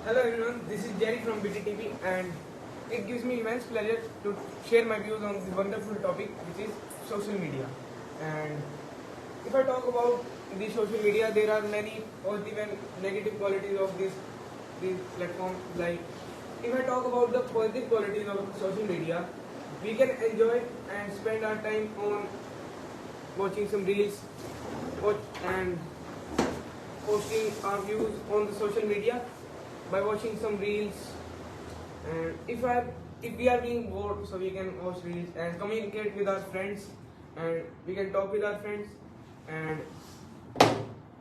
Hello everyone, this is Jerry from BttpClasses and it gives me immense pleasure to share my views on this wonderful topic which is social media. And if I talk about the social media, there are many positive and negative qualities of this platform. Like if I talk about the positive qualities of social media, we can enjoy and spend our time on watching some reels and posting our views on the social media by watching some reels. And if we are being bored, so we can watch reels and communicate with our friends, and we can talk with our friends. And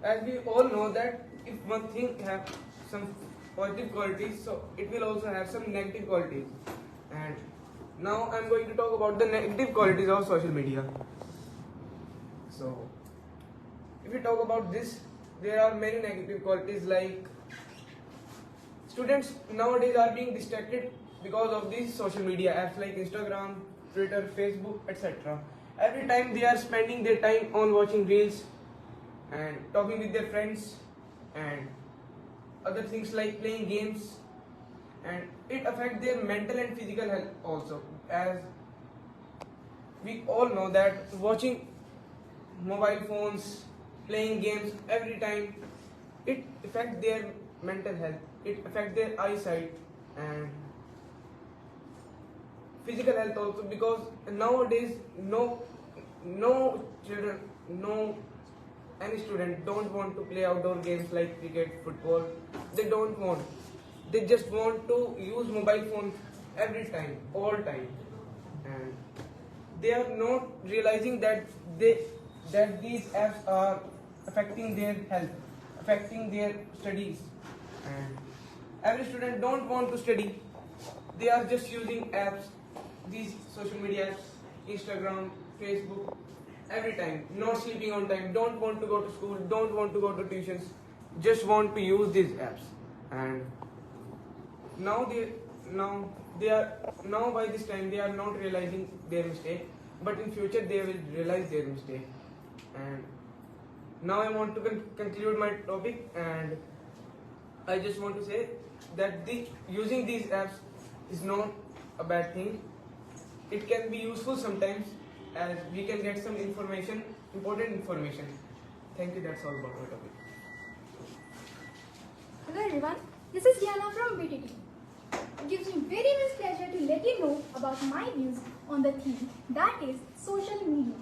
as we all know that if one thing have some positive qualities, so it will also have some negative qualities. And now I'm going to talk about the negative qualities of social media. So if we talk about this, there are many negative qualities. Like students nowadays are being distracted because of these social media apps like Instagram, Twitter, Facebook, etc. Every time they are spending their time on watching reels and talking with their friends and other things like playing games, and it affects their mental and physical health also. As we all know that watching mobile phones, playing games every time, it affects their mental health, it affects their eyesight and physical health also, because nowadays no children, no any student don't want to play outdoor games like cricket, football. They don't want, they just want to use mobile phone every time, all time. And they are not realizing that these apps are affecting their health, affecting their studies. And every student don't want to study, they are just using apps, these social media apps, Instagram, Facebook, every time, not sleeping on time, don't want to go to school, don't want to go to tuitions, just want to use these apps. And now by this time they are not realizing their mistake, but in future they will realize their mistake. And now I want to conclude my topic, and I just want to say that using these apps is not a bad thing. It can be useful sometimes, as we can get some information, important information. Thank you, that's all about my topic. Hello everyone, this is Diana from BTT. It gives me very much pleasure to let you know about my views on the theme, that is social media.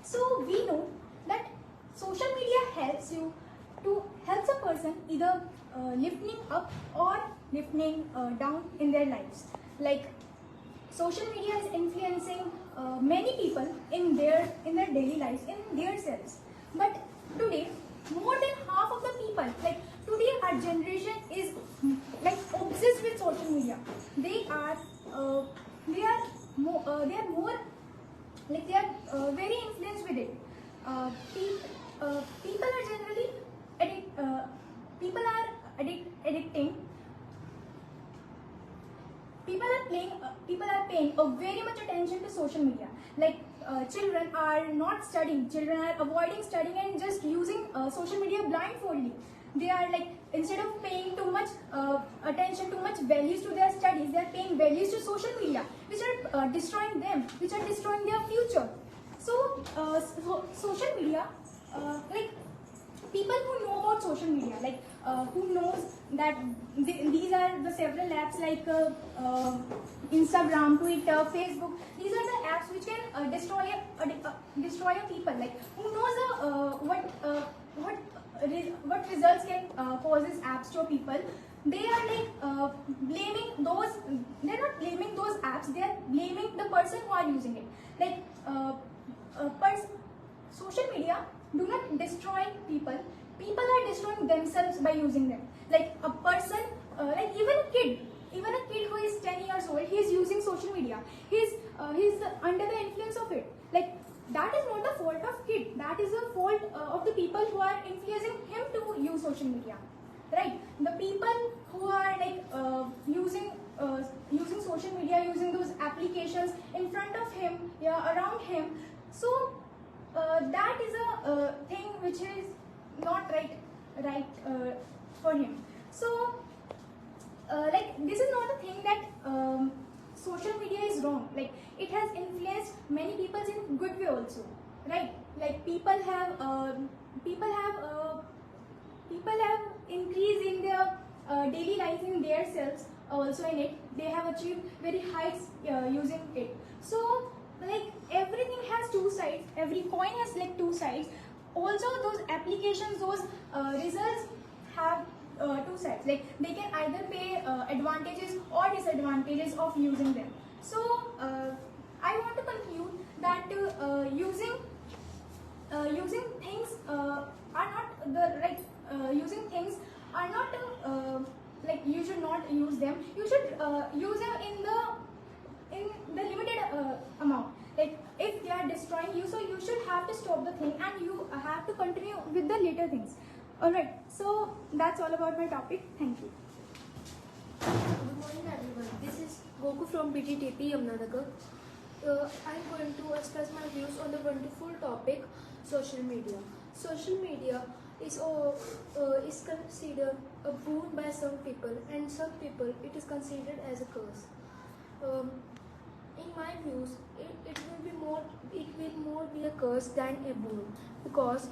So we know that social media helps a person either lifting up or lifting down in their lives. Like social media is influencing many people in their daily lives, in their selves. But today, more than half of the people, like today, our generation is like obsessed with social media. They are very influenced with it. People are generally addicting. People are paying a very much attention to social media. Like children are not studying, children are avoiding studying and just using social media blindfoldly. They are like, instead of paying too much attention, too much values to their studies, they are paying values to social media, which are destroying them, which are destroying their future. So social media, like people who know about social media, like who knows that these are the several apps like Instagram, Twitter, Facebook. These are the apps which can destroy a people. Like who knows what results can cause these apps to people. They are like blaming those. They are not blaming those apps. They are blaming the person who are using it. Like social media do not destroy people. People are destroying themselves by using them. Like a person, like even a kid who is 10 years old, he is using social media. He's under the influence of it. Like that is not the fault of kid. That is the fault of the people who are influencing him to use social media, right? The people who are like using social media, using those applications in front of him, yeah, around him. So that is a thing which is not right for him. So like this is not a thing that social media is wrong. Like it has influenced many people in good way also, right? Like people have increased in their daily life in their selves also in it. They have achieved very heights using it. So like everything has two sides. Every coin has like two sides. Also those applications, those results have two sides. Like they can either pay advantages or disadvantages of using them. So I want to conclude that using things are not the right. Using things are not like you should not use them. You should use them in the limited amount. Like if they are destroying you, so you should have to stop the thing and you have to continue with the later things. Alright, so that's all about my topic. Thank you. Good morning everyone. This is Goku from BttpClasses. I'm going to express my views on the wonderful topic social media. Social media is considered a boon by some people, and some people it is considered as a curse. In my views, it will more be a curse than a boon, because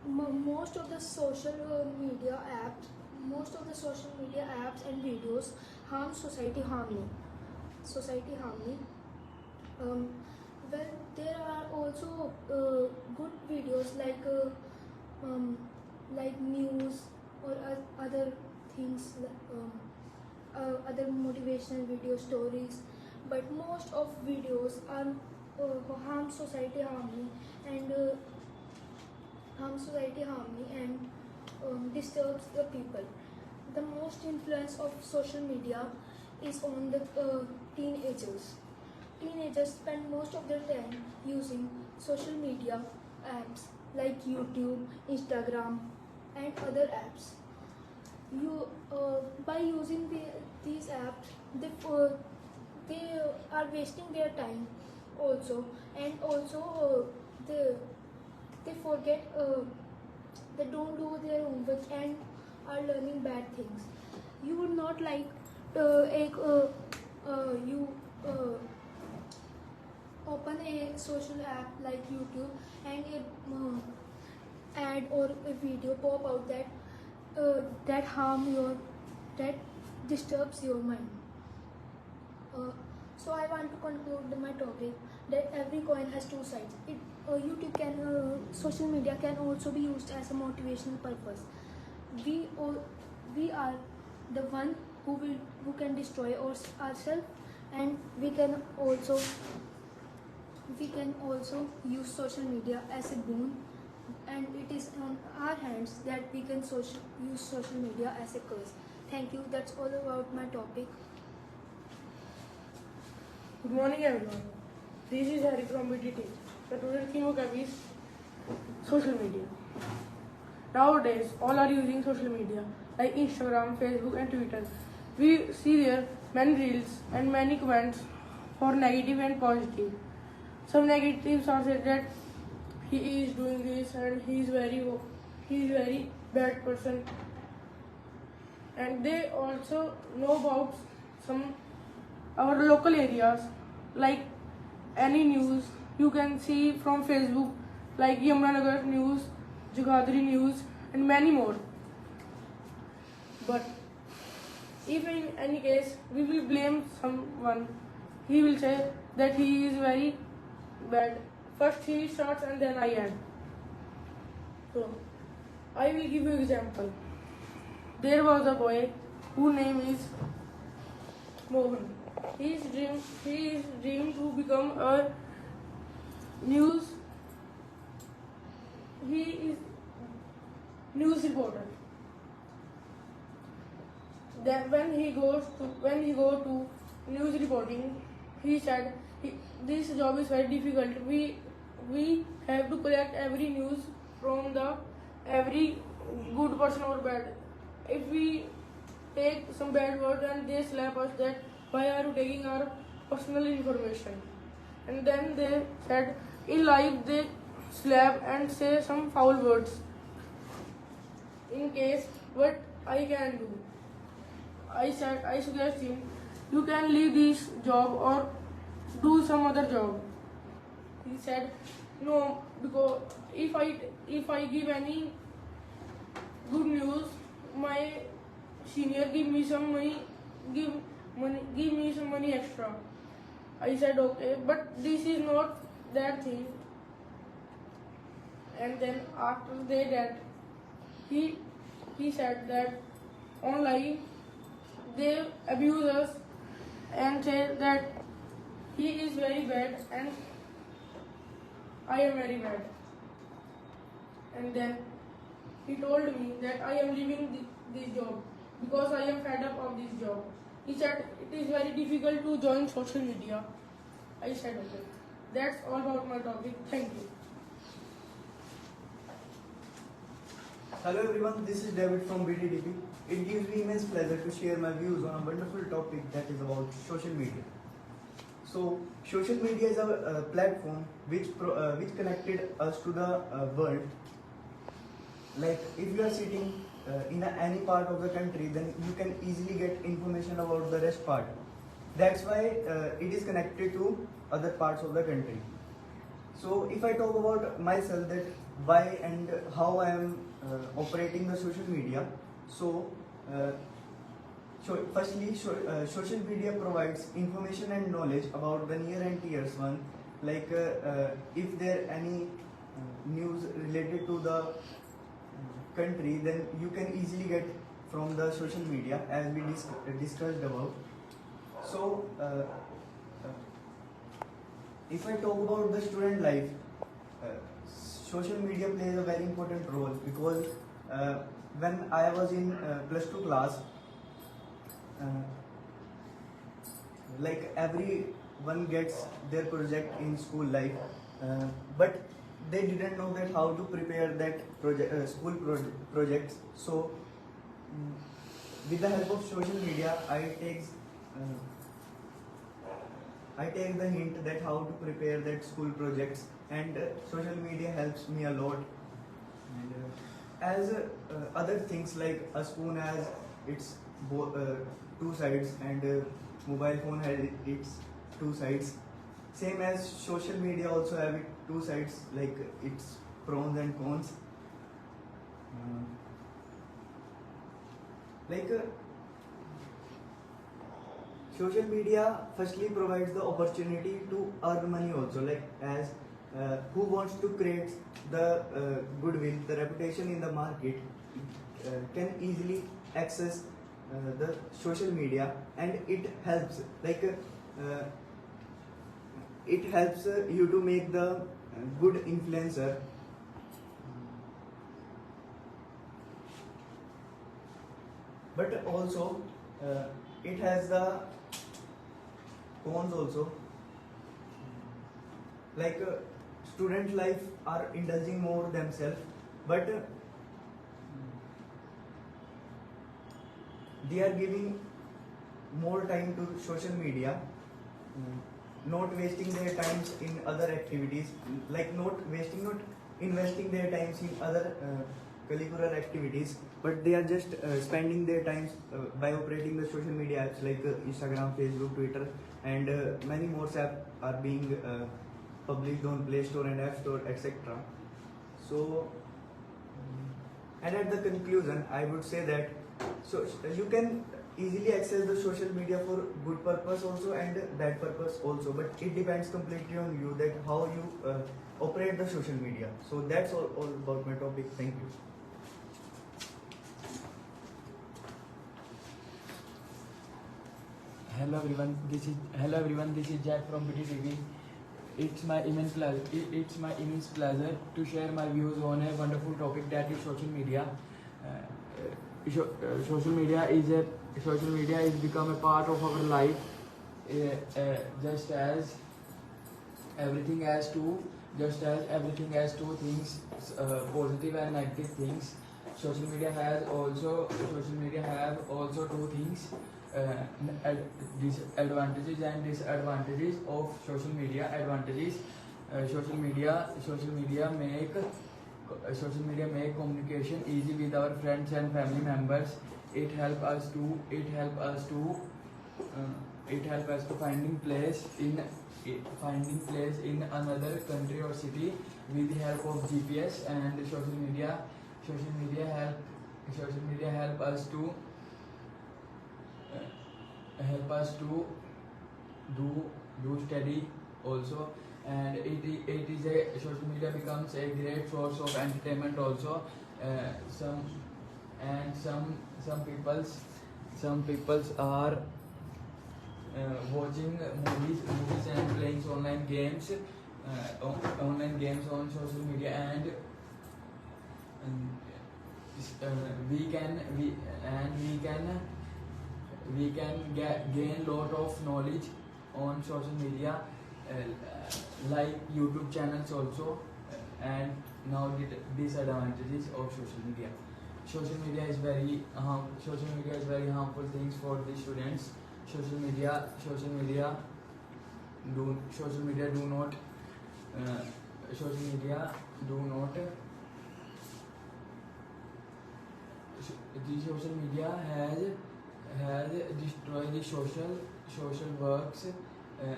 most of the social media apps and videos harm society harmony. Well, there are also good videos like news or other things, other motivational video stories, but most of videos are harm society harmony and disturbs the people. The most influence of social media is on the teenagers. Teenagers spend most of their time using social media apps like YouTube, Instagram, and other apps. By using these apps, they are wasting their time also, and also they forget, they don't do their homework and are learning bad things. You would not like you open a social app like YouTube and a ad or a video pop out that disturbs your mind. So I want to conclude my topic that every coin has two sides. Social media can also be used as a motivational purpose. We are the one who can destroy ourselves, and we can also use social media as a boon, and it is on our hands that we can use social media as a curse. Thank you. That's all about my topic. Good morning everyone. This is Harry from BTT. The today's theme of is social media. Nowadays, all are using social media like Instagram, Facebook and Twitter. We see there many reels and many comments for negative and positive. Some negatives are said that he is doing this and he is very bad person. And they also know about some our local areas, like any news you can see from Facebook, like Yamunanagar news, Jagadri news and many more. But if in any case we will blame someone, he will say that he is very bad. First he starts and then I end. So I will give you example. There was a boy whose name is Mohan. He is dreaming to become a news reporter. Then when he go to news reporting, he said this job is very difficult. We have to collect every news from every good person or bad. If we take some bad word and they slap us that why are you taking our personal information? And then they said in life they slap and say some foul words. In case what I can do, I suggest him, you can leave this job or do some other job. He said, no, because if I give any good news, my senior give me some money, give me some money extra. I said okay, but this is not that thing. And then after that, he said that online they abuse us and say that he is very bad and I am very bad. And then he told me that I am leaving this job because I am fed up of this job. He said it is very difficult to join social media. I said okay. That's all about my topic. Thank you. Hello everyone, this is David from BttpClasses. It gives me immense pleasure to share my views on a wonderful topic that is about social media. So, social media is a platform which connected us to the world. Like if you are sitting in any part of the country, then you can easily get information about the rest part. That's why it is connected to other parts of the country. So if I talk about myself, that why and how I am operating the social media. So firstly, social media provides information and knowledge about the near and tiers one. Like if there any news related to the country, then you can easily get from the social media, as we discussed about. So if I talk about the student life, social media plays a very important role, because when I was in plus 2 class, like everyone gets their project in school life, but they didn't know that how to prepare that school projects. So with the help of social media, I take the hint that how to prepare that school projects, and social media helps me a lot. And as other things, like a spoon has its two sides, and mobile phone has its two sides. Same as social media also have it two sides, like its pros and cons. Social media firstly provides the opportunity to earn money also, like as who wants to create the goodwill, the reputation in the market, can easily access the social media, and it helps you to make the good influencer. But also it has the cons also, like student life are indulging more themselves, but they are giving more time to social media, not wasting their times in other activities, like not investing their times in other curricular activities, but they are just spending their times by operating the social media apps like Instagram, Facebook, Twitter, and many more apps are being published on Play Store and App Store, etc. So, and at the conclusion, I would say that you can easily access the social media for good purpose also and bad purpose also, but it depends completely on you, that how you operate the social media. So that's all about my topic. Thank you. Hello everyone. This is Jack from BttpClasses. It's my immense pleasure to share my views on a wonderful topic, that is social media. Social media is become a part of our life, just as everything has two things, positive and negative things. Social media have also two things, advantages and disadvantages of social media. Advantages: social media make communication easy with our friends and family members. it help us to finding place in another country or city with the help of GPS and social media. Social media help us to do study also, and it is a social media becomes a great source of entertainment also. Some some peoples are watching movies and playing online games on social media, and we can gain lot of knowledge on social media, like YouTube channels also. And now the disadvantages of social media. Social media is very harmful things for the students. Social media do not the social media has destroyed the social works,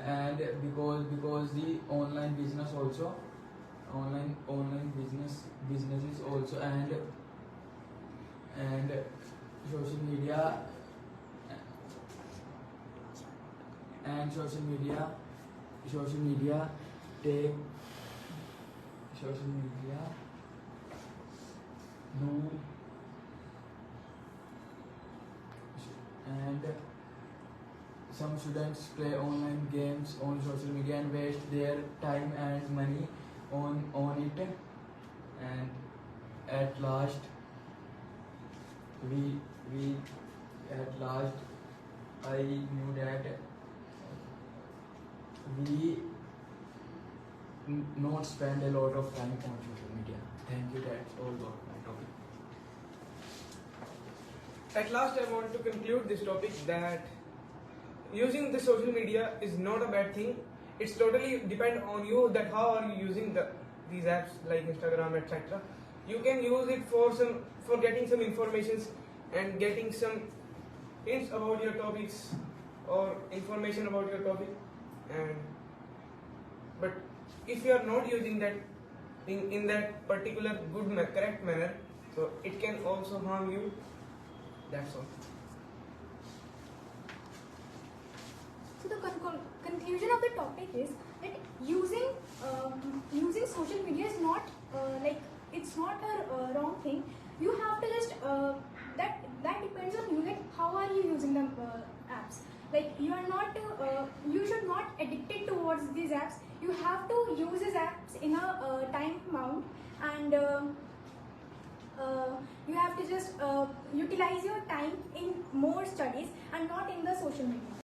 and because the online business also, businesses also, and social media take social media do and some students play online games on social media and waste their time and money on it, and at last I knew that we not spend a lot of time on social media. Thank you. That's all about my topic. At last, I want to conclude this topic that using the social media is not a bad thing. It's totally depend on you that how are you using these apps like Instagram, etc. You can use it for getting some informations and getting some hints about your topics or information about your topic. But if you are not using that in that particular correct manner, so it can also harm you. That's all. So the conclusion of the topic is that using social media is not it's not a wrong thing. You have to just that depends on you, like how are you using the apps. Like you should not addicted towards these apps. You have to use these apps in a time amount, and you have to just utilize your time in more studies and not in the social media.